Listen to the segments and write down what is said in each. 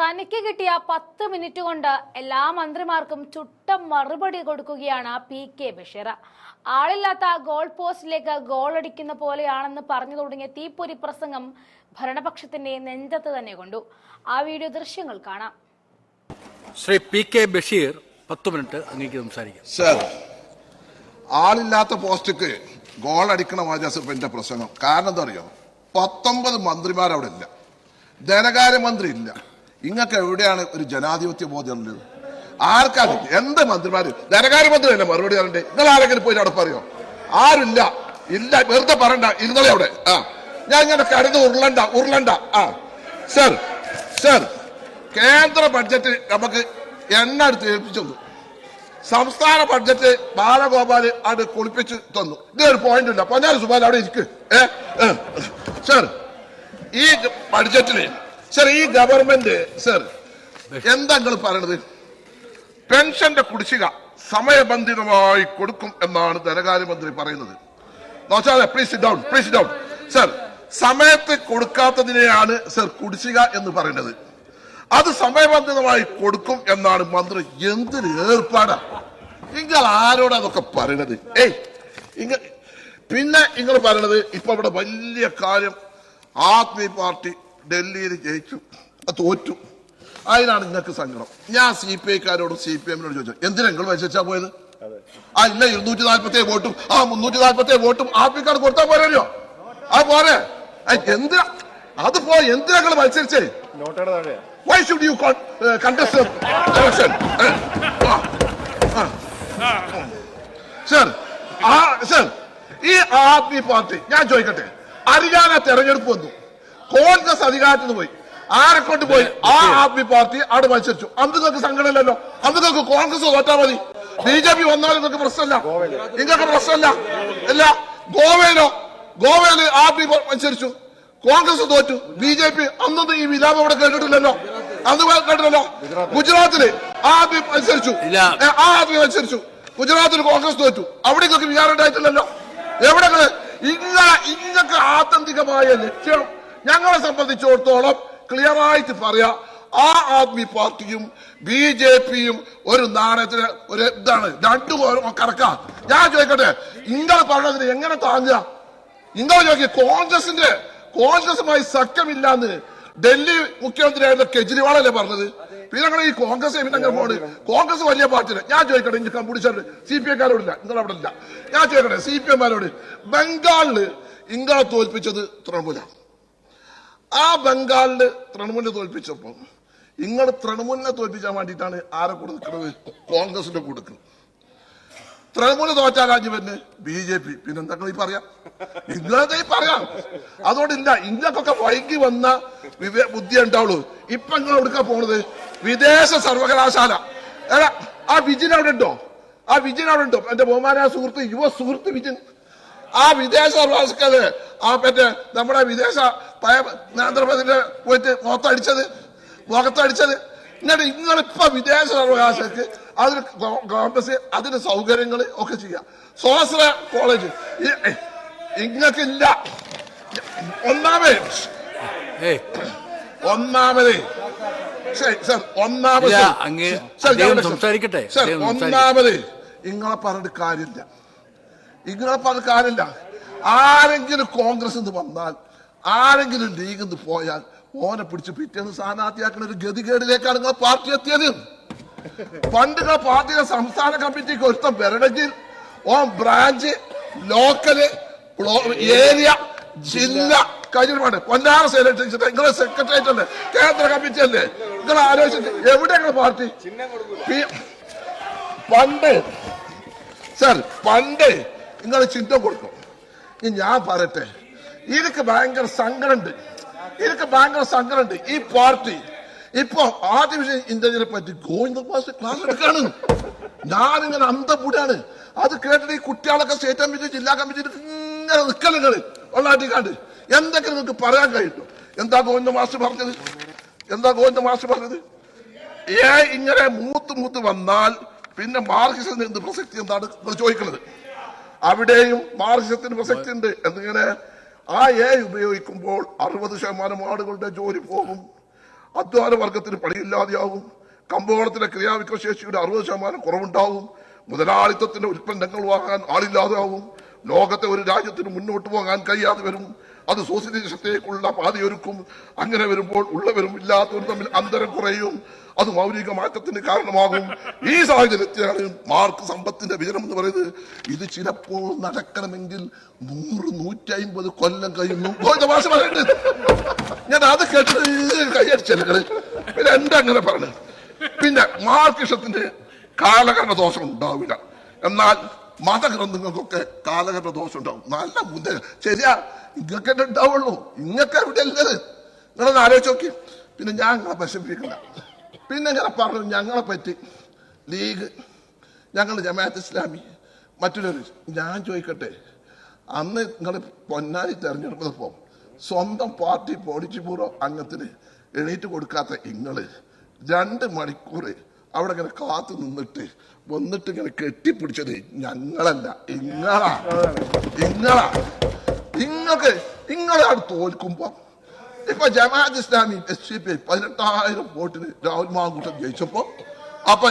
തനിക്ക് കിട്ടിയ 10 മിനിറ്റ് കൊണ്ട് എല്ലാ മന്ത്രിമാർക്കും ചുട്ട മറുപടി കൊടുക്കുകയാണ് പി.കെ. ബഷീർ. ആളില്ലാത്ത ഗോൾ പോസ്റ്റിലേക്ക് ഗോളടിക്കുന്ന പോലെയാണെന്ന് പറഞ്ഞു തുടങ്ങിയ തീപ്പൊരി പ്രസംഗം ഭരണപക്ഷത്തിന്റെ നെഞ്ചത്ത് തന്നെ കൊണ്ടു. ആ വീഡിയോ ദൃശ്യങ്ങൾ കാണാം. ശ്രീ പി.കെ. ബഷീർ 10 മിനിറ്റ് അങ്ങേക്ക് സംസാരിക്കാം. സർ, ആളില്ലാത്ത പോസ്റ്റിക്ക് ഗോൾ അടിക്കണ എന്റെ പ്രസംഗം. കാരണം എന്താ അറിയോ, 19 മന്ത്രിമാർ അവിടെ ഇല്ല, ധനകാര്യമന്ത്രി ഇല്ല. ഇങ്ങക്ക് എവിടെയാണ് ഒരു ജനാധിപത്യ ബോധം ഉള്ളത്? ആർക്കാണ്? എന്ത് മന്ത്രിമാര്? ധനകാര്യമന്ത്രി അല്ലേ മറുപടി പറയണ്ടേ? നിങ്ങൾ ആരെങ്കിലും പോയി അവിടെ പറയോ? ആരില്ല, ഇല്ല, വെറുതെ പറയണ്ട, ഇരുന്നോളെ അവിടെ. ഞാൻ ഇങ്ങനെ കരുത് ഉരുളണ്ട. സർ സർ കേന്ദ്ര ബഡ്ജറ്റ് നമുക്ക് എണ്ണ എടുത്ത് ഏൽപ്പിച്ചു തന്നു. സംസ്ഥാന ബഡ്ജറ്റ് ബാലഗോപാൽ അത് കുളിപ്പിച്ച് തന്നു. ഇതൊരു പോയിന്റ് ഇല്ല. പൊന്നാരി സുബാൽ അവിടെ ഇരിക്ക്. സർ, ഈ ബഡ്ജറ്റില് സർ, ഈ ഗവൺമെന്റ് സർ എന്താ നിങ്ങൾ പറയണത്? പെൻഷന്റെ കുടിശ്ശിക സമയബന്ധിതമായി കൊടുക്കും എന്നാണ് ധനകാര്യമന്ത്രി പറയുന്നത്. Please down. സർ, സമയത്ത് കൊടുക്കാത്തതിനെയാണ് സർ കുടിശ്ശിക എന്ന് പറയുന്നത്. അത് സമയബന്ധിതമായി കൊടുക്കും എന്നാണ് മന്ത്രി. എന്തൊരു ഏർപ്പാടാ! നിങ്ങൾ ആരോടാ അതൊക്കെ പറയണത്? പിന്നെ നിങ്ങൾ പറയണത് ഇപ്പൊ ഇവിടെ വലിയ കാര്യം, ആദ്മി പാർട്ടി ഡൽഹിയിൽ ജയിച്ചു, തോറ്റു, അതിനാണ് നിങ്ങൾക്ക് സങ്കടം. ഞാൻ CPI-ക്കാരോടും CPM-നോട് ചോദിച്ചു, എന്തിനാ നിങ്ങൾ മത്സരിച്ചാ പോയത്? ഇല്ല, 247 വോട്ടും 347 വോട്ടും ആദ്മിക്കാർ കൊടുത്താൽ പോരല്ലോ. പോരെ, എന്തിനാ അത് എന്തിനാ നിങ്ങൾ മത്സരിച്ചേ? Why should you contest the election? Sir, ഈ ആദ്മി പാർട്ടി, ഞാൻ ചോദിക്കട്ടെ, ഹരിയാന തെരഞ്ഞെടുപ്പ് വന്നു, കോൺഗ്രസ് അധികാരത്തിൽ നിന്ന് പോയി, ആരെ കൊണ്ട് പോയി? ആ ആദ്മി പാർട്ടി അവിടെ മത്സരിച്ചു. അന്ന് നിങ്ങൾക്ക് സങ്കടമില്ലല്ലോ. അന്ന് നിങ്ങൾക്ക് കോൺഗ്രസ് തോറ്റാ മതി. BJP വന്നാലും നിങ്ങൾക്ക് പ്രശ്നമില്ല, നിങ്ങൾക്ക് പ്രശ്നമില്ല. ഇല്ല, ഗോവയില് ആദ്മി മത്സരിച്ചു, കോൺഗ്രസ് തോറ്റു. BJP അന്നൊന്നും ഈ വിലാപം അവിടെ കേട്ടിട്ടില്ലല്ലോ, അന്ന് കേട്ടില്ലല്ലോ. ഗുജറാത്തില് ആദ്മി മത്സരിച്ചു, ഗുജറാത്തിൽ കോൺഗ്രസ് തോറ്റു, അവിടെ നിങ്ങൾക്ക് വികാരം ഉണ്ടായിട്ടില്ലല്ലോ. എവിടെ ഇങ്ങക്ക് ആത്യന്തികമായ ലക്ഷ്യം ഞങ്ങളെ സംബന്ധിച്ചിടത്തോളം ക്ലിയർ ആയിട്ട് പറയാ, ആ ആദ്മി പാർട്ടിയും BJP-യും ഒരു നാണയത്തിന് ഒരു ഇതാണ്, രണ്ടും കറക്കാ. ഞാൻ ചോദിക്കട്ടെ, നിങ്ങൾ പറഞ്ഞതിന് എങ്ങനെ താങ്ങുക? നിങ്ങൾ ചോദിക്കുക, കോൺഗ്രസുമായി സഖ്യമില്ലാന്ന് ഡൽഹി മുഖ്യമന്ത്രിയായിരുന്ന കെജ്രിവാളല്ലേ പറഞ്ഞത്? പിന്നെ ഞങ്ങൾ ഈ കോൺഗ്രസ് കോൺഗ്രസ് വലിയ പാർട്ടിയില്ല. ഞാൻ ചോദിക്കട്ടെ, ഇനി കമ്പ്യൂട്ടർ CPI-ക്കാരോടില്ല, നിങ്ങൾ അവിടെ ഇല്ല. ഞാൻ ചോദിക്കട്ടെ, CPM-മാരോട്, ബംഗാളില് ഇങ്ങളെ തോൽപ്പിച്ചത് തൃണമൂല. ആ ബംഗാളില് തൃണമൂലിനെ തോൽപ്പിച്ചപ്പോ നിങ്ങൾ തൃണമൂലിനെ തോൽപ്പിക്കാൻ വേണ്ടിയിട്ടാണ് ആരെ കൊടുക്കുന്നത്? കോൺഗ്രസിന്റെ കൊടുക്കുന്നത്. തൃണമൂല് തോറ്റാൽ രാജ്യവന് BJP. പിന്നെന്താ ഈ പറയാം? നിങ്ങളെ പറയാം. അതുകൊണ്ടില്ല, ഇങ്ങക്കൊക്കെ വൈകി വന്ന ബുദ്ധി ഉണ്ടാവുള്ളൂ. ഇപ്പൊ നിങ്ങൾ എവിടുക്കാ പോണത്? വിദേശ സർവകലാശാല. ആ വിജിൻ അവിടെ ഉണ്ടോ? എന്റെ ബഹുമാനായ സുഹൃത്ത്, യുവ സുഹൃത്ത് വിജിൻ, ആ വിദേശ സർവകലാശാല നമ്മുടെ വിദേശ നരേന്ദ്രമോദിന്റെ പോയിട്ട് മുഖത്തടിച്ചത്. എന്നിട്ട് നിങ്ങളിപ്പോ വിദേശ സർവകലാശാലക്ക് അതിന് ക്യാമ്പസ്, അതിന് സൗകര്യങ്ങൾ ഒക്കെ ചെയ്യാം. സ്വാശ്ര കോളേജ് ഇങ്ങക്കില്ല. ഒന്നാമത് ഇങ്ങളെ പറഞ്ഞിട്ട് കാര്യമില്ല. ആരെങ്കിലും കോൺഗ്രസ് വന്നാൽ, ആരെങ്കിലും ലീഗ് പോയാൽ ഓനെ പിടിച്ച് പിറ്റേന്ന് സ്ഥാനാർത്ഥിയാക്കുന്ന ഒരു ഗതികേടിലേക്കാണ് നിങ്ങളെ പാർട്ടി എത്തിയത്. പണ്ട് പാർട്ടിയുടെ സംസ്ഥാന കമ്മിറ്റിക്ക് ഒരുത്തം വരണമെങ്കിൽ ബ്രാഞ്ച്, ലോക്കല്, ഏരിയ, ജില്ല കഴിഞ്ഞിട്ട് പൊന്നാറ സെക്രട്ടറി, നിങ്ങളെ സെക്രട്ടേറിയറ്റ് അല്ലേ, കേന്ദ്ര കമ്മിറ്റി അല്ലേ? നിങ്ങൾ ആലോചിച്ചിട്ട് എവിടെയാണ് പാർട്ടി? പണ്ട് നിങ്ങൾ ചിഹ്നം കൊടുക്കും. ഞാൻ പറയട്ടെ, എനിക്ക് ഭയങ്കര സങ്കടമുണ്ട്. ഈ പാർട്ടി ഇപ്പൊ ആർട്ടിഫിഷ്യൽ ഇന്റലിജൻസിനെ പറ്റി ഗോവിന്ദ മാസ്റ്റർ ക്ലാസ് എടുക്കാണ്. ഞാനിങ്ങനെ അന്തപൂടാണ്. അത് കേട്ടിട്ട് ഈ കുട്ടികളൊക്കെ സ്റ്റേറ്റ് കമ്മിറ്റി, ജില്ലാ കമ്മിറ്റി ഇങ്ങനെ നിൽക്കലുകള് ഉള്ളാട്ടിക്കാണ്ട് എന്തെങ്കിലും നിങ്ങൾക്ക് പറയാൻ കഴിയുമോ? എന്താ ഗോവിന്ദ മാസ്റ്റർ പറഞ്ഞത്? ഇങ്ങനെ മൂത്ത് വന്നാൽ പിന്നെ മാർക്സിസത്തിന് എന്ത് പ്രസക്തി എന്താണ് നിങ്ങൾ ചോദിക്കുന്നത്? അവിടെയും മാർക്സിസത്തിന് പ്രസക്തി ഉണ്ട്. എന്നിങ്ങനെ ആ ഉപയോഗിക്കുമ്പോൾ 60% ആളുകളുടെ ജോലി പോകും. അധ്വാന വർഗത്തിന് പണിയില്ലാതെയാവും, കമ്പോളത്തിലെ ക്രിയാവിക്രയശേഷിയുടെ 60% കുറവുണ്ടാവും, മുതലാളിത്തത്തിന്റെ ഉൽപ്പന്നങ്ങൾ വാങ്ങാൻ ആളില്ലാതെയാവും, ലോകത്തെ ഒരു രാജ്യത്തിന് മുന്നോട്ട് പോകാൻ കഴിയാതെ വരും, അത് സോഷ്യലിസത്തേക്കുള്ള പാതയൊരുക്കും. അങ്ങനെ വരുമ്പോൾ ഉള്ളവരും ഇല്ലാത്തവരും തമ്മിൽ അന്തരം കുറയും, അത് മൗലിക മാറ്റത്തിന് കാരണമാകും. ഈ സാഹചര്യത്തിലാണ് മാർക്ക് സമ്പത്തിന്റെ വിജയം എന്ന് പറയുന്നത്. ഇത് ചിലപ്പോൾ നടക്കണമെങ്കിൽ 100-150 കൊല്ലം കഴിയുന്നു. ഞാൻ അത് കേട്ടിട്ട് കൈയടിച്ചല്ലേ. പിന്നെ എന്താ അങ്ങനെ പറഞ്ഞു? പിന്നെ മാർക്സിസത്തിന്റെ കാലഘട്ട ദോഷം ഉണ്ടാവില്ല, എന്നാൽ മതഗ്രന്ഥങ്ങൾക്കൊക്കെ കാലഘട്ട ദോഷം ഉണ്ടാവും. നല്ല മുന്നേ ശരിയാ, ഇങ്ങൊക്കെ ഉണ്ടാവുള്ളൂ, ഇങ്ങൊക്കെ എവിടെ അല്ലത്. നിങ്ങളൊന്ന് ആലോചിച്ച് നോക്കി. പിന്നെ ഞാൻ നിങ്ങളെ വിഷമിപ്പിക്കണ്ട. പിന്നെ ഇങ്ങനെ പറഞ്ഞു ഞങ്ങളെ പറ്റി ലീഗ്, ഞങ്ങൾ ജമാഅത്ത് ഇസ്ലാമി, മറ്റുള്ളവർ. ഞാൻ ചോദിക്കട്ടെ, അന്ന് നിങ്ങൾ പൊന്നാനി തെരഞ്ഞെടുപ്പപ്പോൾ സ്വന്തം പാർട്ടി പോളിറ്റ് ബ്യൂറോ അംഗത്തിന് എണീറ്റ് കൊടുക്കാത്ത നിങ്ങൾ 2 മണിക്കൂർ അവിടെ ഇങ്ങനെ കാത്തു നിന്നിട്ട് വന്നിട്ട് ഇങ്ങനെ കെട്ടിപ്പിടിച്ചത് ഞങ്ങളല്ല, നിങ്ങളാണ് തോൽക്കുമ്പോ. ഇപ്പൊ ജമാഅത്ത് ഇസ്ലാമി SCP 18,000 വോട്ടിന് രാഹുൽ മാങ്കൂട്ടം ജയിച്ചപ്പോ അപ്പൊ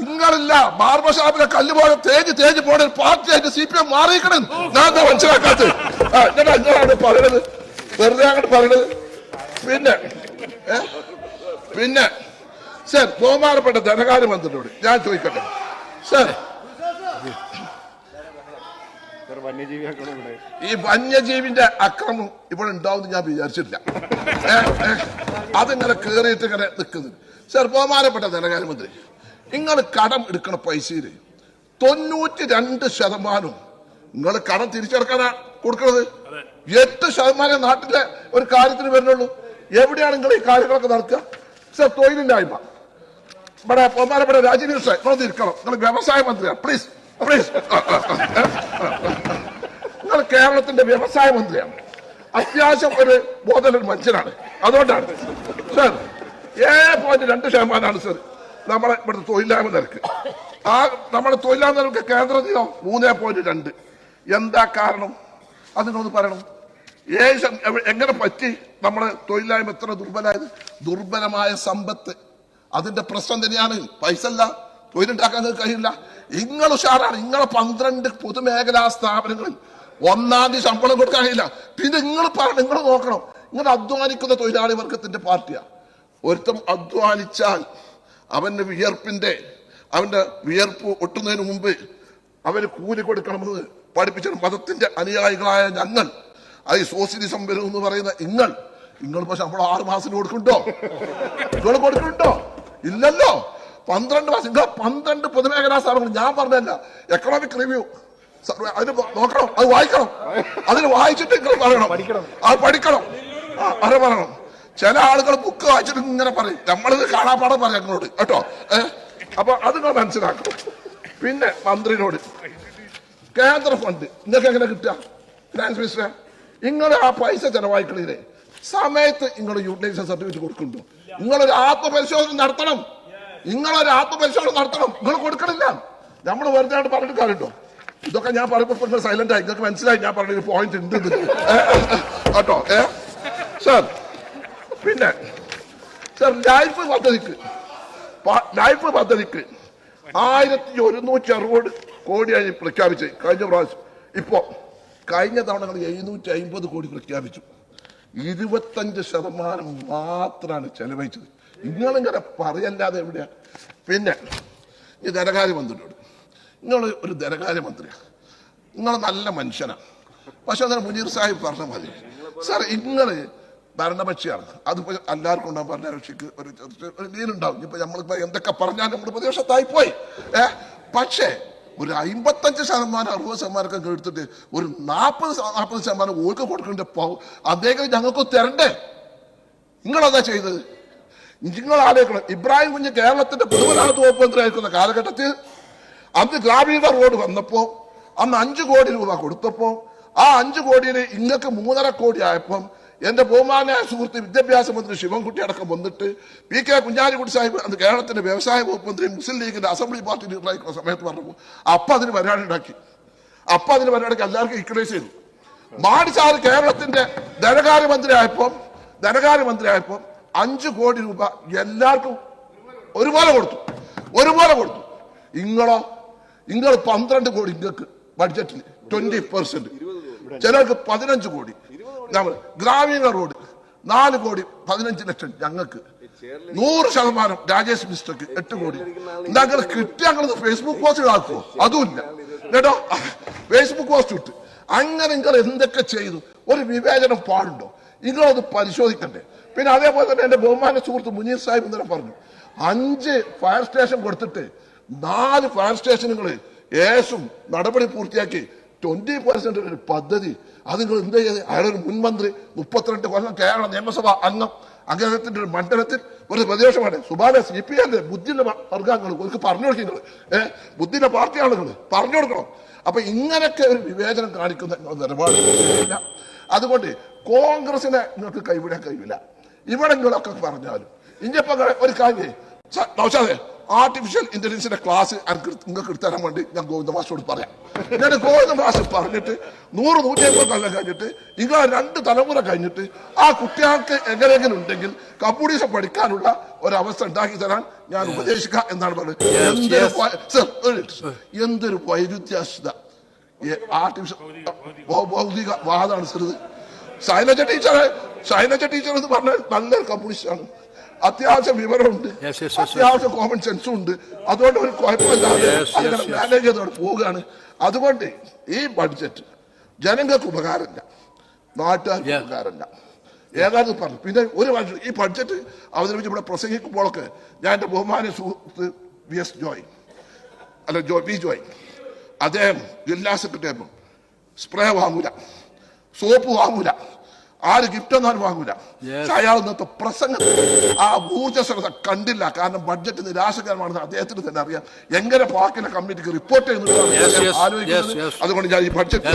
നിങ്ങളില്ല ബാർബർഷാപ്പിലെ കല്ല് പോലെ തേഞ്ഞ് പോണ പാർട്ടിയായിട്ട് CPM മാറിയിക്കണം. ഞാൻ എന്താ മനസ്സിലാക്കാത്തത്? ഞാനാണ് പറയണത്, വെറുതെ അങ്ങോട്ട് പറയണത്. പിന്നെ സർ, ബഹുമാനപ്പെട്ട ധനകാര്യമന്ത്രിയോട് ഞാൻ ചോദിക്കട്ടെ സർ, ഈ വന്യജീവിന്റെ അക്രമം ഇവിടെ ഉണ്ടാവും ഞാൻ വിചാരിച്ചില്ല. അതിങ്ങനെ കേറിയിട്ട് ഇങ്ങനെ നിൽക്കുന്നത്. സർ, ബഹുമാനപ്പെട്ട ധനകാര്യമന്ത്രി, നിങ്ങൾ കടം എടുക്കണ പൈസയിൽ 92% നിങ്ങൾ കടം തിരിച്ചടക്കാനാ കൊടുക്കുന്നത്. 8% നാട്ടിലെ ഒരു കാര്യത്തിന് വരുന്നുള്ളൂ. എവിടെയാണ് നിങ്ങൾ ഈ കാര്യങ്ങളൊക്കെ നടത്തുക? സർ, തൊഴിലില്ലായ്മ ഇവിടെ ബഹുമാനപ്പെട്ട രാജീവ് സാർ നിങ്ങൾ തിരിക്കണം. നിങ്ങൾ വ്യവസായ മന്ത്രിയാണ്, പ്ലീസ്. നിങ്ങൾ കേരളത്തിന്റെ വ്യവസായ മന്ത്രിയാണ്, അത്യാവശ്യം ഒരു ബോധമുള്ള മനുഷ്യനാണ്. അതുകൊണ്ടാണ് സർ 7.2% സർ നമ്മളെ ഇവിടുത്തെ തൊഴിലില്ലായ്മ നിരക്ക്. ആ നമ്മുടെ തൊഴിലില്ലായ്മ നിരക്ക് കേന്ദ്രത്തിലോ 3.2. എന്താ കാരണം? അത് നിങ്ങളൊന്ന് പറയണം. എങ്ങനെ പറ്റി നമ്മുടെ തൊഴിലില്ലായ്മ എത്ര ദുർബലമായത്? ദുർബലമായ സമ്പത്ത് അതിന്റെ പ്രശ്നം തന്നെയാണ്. പൈസ അല്ല, തൊഴിലുണ്ടാക്കാൻ കഴിയില്ല. നിങ്ങൾ ഉഷാറാണ്. നിങ്ങളെ 12 പൊതുമേഖലാ സ്ഥാപനങ്ങളിൽ 1-ാം തീയതി ശമ്പളം കൊടുക്കാൻ കഴിയില്ല. പിന്നെ നിങ്ങൾ നോക്കണം, നിങ്ങൾ അധ്വാനിക്കുന്ന തൊഴിലാളി വർഗത്തിന്റെ പാർട്ടിയാണ്. ഒരുത്തം അധ്വാനിച്ചാൽ അവന്റെ വിയർപ്പ് ഒട്ടുന്നതിന് മുമ്പ് അവന് കൂലി കൊടുക്കണമെന്ന് പഠിപ്പിച്ച മതത്തിന്റെ അനുയായികളായ ഞങ്ങൾ, അത് സോഷ്യലിസം വരും എന്ന് പറയുന്ന നിങ്ങളിപ്പോ ശമ്പളം 6 മാസത്തിന് കൊടുക്കുന്നുണ്ടോ? നിങ്ങൾ കൊടുക്കുന്നുണ്ടോ? ഇല്ലല്ലോ. 12 മാസം. നിങ്ങൾ 12 പൊതുമേഖലാ സ്ഥാപനങ്ങൾ, ഞാൻ പറഞ്ഞല്ല, എക്കണോമിക് റിവ്യൂ അതിന് നോക്കണം, അത് വായിക്കണം. അതിന് വായിച്ചിട്ട് നിങ്ങൾ പറയണം, അത് പഠിക്കണം, അത് പറയണം. ചില ആളുകൾ ബുക്ക് വായിച്ചിട്ട് ഇങ്ങനെ പറയും, നമ്മളിത് കാണാപ്പാടം പറയാം നിങ്ങളോട് കേട്ടോ. അപ്പൊ അത് നിങ്ങൾ മനസ്സിലാക്കണം. പിന്നെ മന്ത്രിനോട്, കേന്ദ്ര ഫണ്ട് നിങ്ങൾക്ക് എങ്ങനെ കിട്ടുക? ഫിനാൻസ് മിനിസ്റ്റർ, നിങ്ങൾ ആ പൈസ ചെലവായിക്കളില്ലേ സമയത്ത് നിങ്ങൾ യൂട്ടിലൈസേഷൻ സർട്ടിഫിക്കറ്റ് കൊടുക്കുന്നുണ്ടോ? നിങ്ങളൊരു ആത്മപരിശോധന നടത്തണം. നിങ്ങൾ കൊടുക്കണില്ല. നമ്മൾ വെറുതെ പറഞ്ഞിട്ട് കാര്യമുണ്ടോ? ഇതൊക്കെ ഞാൻ പറയുമ്പോൾ നിങ്ങൾ സൈലന്റ് ആയി. നിങ്ങൾക്ക് മനസ്സിലായി ഞാൻ പറഞ്ഞ പോയിന്റ് ഉണ്ട് കേട്ടോ. സർ, പിന്നെ സർ, ലൈഫ് പദ്ധതിക്ക് 1160 കോടിയായി പ്രഖ്യാപിച്ച് കഴിഞ്ഞ പ്രാവശ്യം. ഇപ്പോ കഴിഞ്ഞ തവണ 750 കോടി പ്രഖ്യാപിച്ചു. 25% മാത്രമാണ് ചെലവഴിച്ചത്. നിങ്ങളിങ്ങനെ പറയല്ലാതെ എവിടെയാ? പിന്നെ ഈ ധനകാര്യമന്ത്രിയോട്, നിങ്ങൾ ഒരു ധനകാര്യമന്ത്രിയാണ്, നിങ്ങൾ നല്ല മനുഷ്യനാണ്. പക്ഷെ അന്നേരം മുനീർ സാഹിബ് പറഞ്ഞ മതി സാർ, നിങ്ങൾ ഭരണപക്ഷിയാണ്. അതിപ്പോ എല്ലാവർക്കും ഉണ്ടാകും. ഭരണകക്ഷിക്ക് ഒരു ലീനുണ്ടാവും. ഇപ്പൊ നമ്മളിപ്പോ എന്തൊക്കെ പറഞ്ഞാൽ നമ്മൾ പ്രതിപക്ഷത്തായി പോയി. പക്ഷേ ഒരു 55% 60% എടുത്തിട്ട് ഒരു 40% ഓർക്ക് കൊടുക്കേണ്ട അദ്ദേഹം ഞങ്ങൾക്ക് തരണ്ടേ? നിങ്ങളതാ ചെയ്തത്. നിങ്ങൾ ആലോചിക്കണം, ഇബ്രാഹിം കുഞ്ഞ് കേരളത്തിന്റെ പൊതുമരാമത്ത് വകുപ്പ് മന്ത്രിയായിരിക്കുന്ന കാലഘട്ടത്തിൽ അന്ന് ഗ്രാമീണ റോഡ് വന്നപ്പോ അന്ന് 5 കോടി രൂപ കൊടുത്തപ്പോ ആ 5 കോടിയിൽ ഇങ്ങക്ക് 3.5 കോടി ആയപ്പം എന്റെ ബഹുമാനായ സുഹൃത്ത് വിദ്യാഭ്യാസ മന്ത്രി ശിവൻകുട്ടി അടക്കം വന്നിട്ട് PK കുഞ്ഞാലിക്കുട്ടി സാഹിബ് അന്ന് കേരളത്തിന്റെ വ്യവസായ വകുപ്പ് മന്ത്രി മുസ്ലിം ലീഗിന്റെ അസംബ്ലി പാർട്ടി ലീഡറായിരിക്കുന്ന സമയത്ത് പറഞ്ഞപ്പോൾ അതിന് പരിപാടി ഉണ്ടാക്കി. എല്ലാവർക്കും ഇക്വലൈസ് ചെയ്തു. മാടി സാറ് കേരളത്തിന്റെ ധനകാര്യമന്ത്രി ആയപ്പം ധനകാര്യമന്ത്രിയായപ്പോൾ 5 കോടി രൂപ എല്ലാവർക്കും ഒരുപോലെ കൊടുത്തു. നിങ്ങൾ 12 കോടി നിങ്ങൾക്ക് ബഡ്ജറ്റിൽ 20%, ചിലർക്ക് 15 കോടി. ഗ്രാമീണ റോഡ് 4 കോടി 15 ലക്ഷം ഞങ്ങൾക്ക്, 100% രാജേഷ് മിനിസ്റ്റർക്ക് 8 കോടി. ഞങ്ങൾ കിട്ടിയ ഫേസ്ബുക്ക് പോസ്റ്റ് ആക്കുമോ? അതുമില്ല കേട്ടോ. ഫേസ്ബുക്ക് പോസ്റ്റ് ഇട്ട് അങ്ങനെ നിങ്ങൾ എന്തൊക്കെ ചെയ്തു? ഒരു വിവേചനം പാടുണ്ടോ? നിങ്ങളത് പരിശോധിക്കണ്ടേ? പിന്നെ അതേപോലെ തന്നെ എന്റെ ബഹുമാന സുഹൃത്ത് മുനീർ സാഹിബ് ഇന്നലെ പറഞ്ഞു 5 ഫയർ സ്റ്റേഷൻ കൊടുത്തിട്ട് 4 ഫയർ സ്റ്റേഷനുകൾ ഏസും നടപടി പൂർത്തിയാക്കി 20% ഒരു പദ്ധതി. അത് നിങ്ങൾ എന്താ ചെയ്ത്? അയാളൊരു മുൻമന്ത്രി, 32 കൊല്ലം കേരള നിയമസഭ അംഗം, അദ്ദേഹത്തിന്റെ ഒരു മണ്ഡലത്തിൽ ഒരു പ്രതിപക്ഷമാണ്. സുബാന CPI ബുദ്ധിന്റെ വർഗ്ഗങ്ങൾ ഒരു പറഞ്ഞു കൊടുക്കുക. ബുദ്ധിന്റെ പാർട്ടി ആളുകൾ പറഞ്ഞു കൊടുക്കണം. അപ്പൊ ഇങ്ങനൊക്കെ ഒരു വിവേചനം കാണിക്കുന്ന നിലപാട്. അതുകൊണ്ട് കോൺഗ്രസിനെ നിങ്ങൾക്ക് കൈവിടാൻ കഴിയില്ല. ഇവിടെ നിങ്ങളൊക്കെ പറഞ്ഞാലും ഇനിയിപ്പോ ഒരു കാര്യം നൗഷാദേ, ആർട്ടിഫിഷ്യൽ ഇന്റലിജൻസിന്റെ ക്ലാസ് നിങ്ങൾക്ക് എടുത്തരാൻ വേണ്ടി ഞാൻ ഗോവിന്ദ മാസ്റ്ററോട് പറയാം. എന്നിട്ട് ഗോവിന്ദ മാസ്റ്റർ പറഞ്ഞിട്ട് 100-150 കൊല്ലം കഴിഞ്ഞിട്ട് നിങ്ങൾ 2 തലമുറ കഴിഞ്ഞിട്ട് ആ കുട്ടികൾക്ക് എങ്ങനെയെങ്കിലും ഉണ്ടെങ്കിൽ കമ്പ്യൂട്ടേഴ്സ് പഠിക്കാനുള്ള ഒരവസ്ഥ ഉണ്ടാക്കി തരാൻ ഞാൻ ഉപദേശിക്കാം എന്നാണ് പറഞ്ഞത്. എന്തൊരു വൈരുദ്ധ്യാശത ആർട്ടിഫിഷ്യൽ ഭൗതിക വാദമാണ് സർ ഇത്. ശൈലജ ടീച്ചർ എന്ന് പറഞ്ഞാൽ നല്ലൊരു കമ്മ്യൂണിസ്റ്റ് ആണ്. അത്യാവശ്യം വിവരമുണ്ട്, അത്യാവശ്യം കോമൺ സെൻസും ഉണ്ട്. അതുകൊണ്ട് ഒരു കുഴപ്പമില്ലാതെ അങ്ങനെ മാനേജ് ചെയ്തോടെ പോവുകയാണ്. അതുകൊണ്ട് ഈ ബഡ്ജറ്റ് ജനങ്ങൾക്ക് ഉപകാരമില്ല, നാട്ടുകാർക്ക് ഉപകാരമില്ല. ഏതാണ്ട് പറഞ്ഞു. പിന്നെ ഒരു വർഷം ഈ ബഡ്ജറ്റ് അവതരിപ്പിച്ച് ഇവിടെ പ്രസംഗിക്കുമ്പോഴൊക്കെ ഞാൻ എൻ്റെ ബഹുമാന സുഹൃത്ത് വി ജോയ് അദ്ദേഹം ജില്ലാ സെക്രട്ടറി സ്പ്രേ വാങ്ങൂല, സോപ്പ് വാങ്ങൂല, ആര് ഗിഫ്റ്റ് ഒന്നും വാങ്ങൂല. അയാൾ ഇന്നത്തെ പ്രസംഗത്തിൽ ആ ഊർജ്ജസ്വലത കണ്ടില്ല. കാരണം ബഡ്ജറ്റ് നിരാശകരമാണെന്ന് അദ്ദേഹത്തിന് തന്നെ അറിയാം. എങ്ങനെ പാർക്കിലെ കമ്മിറ്റിക്ക് റിപ്പോർട്ട് ചെയ്യുന്നത് ആലോചിക്കുന്നത്. അതുകൊണ്ട് ഞാൻ ഈ ബഡ്ജറ്റ്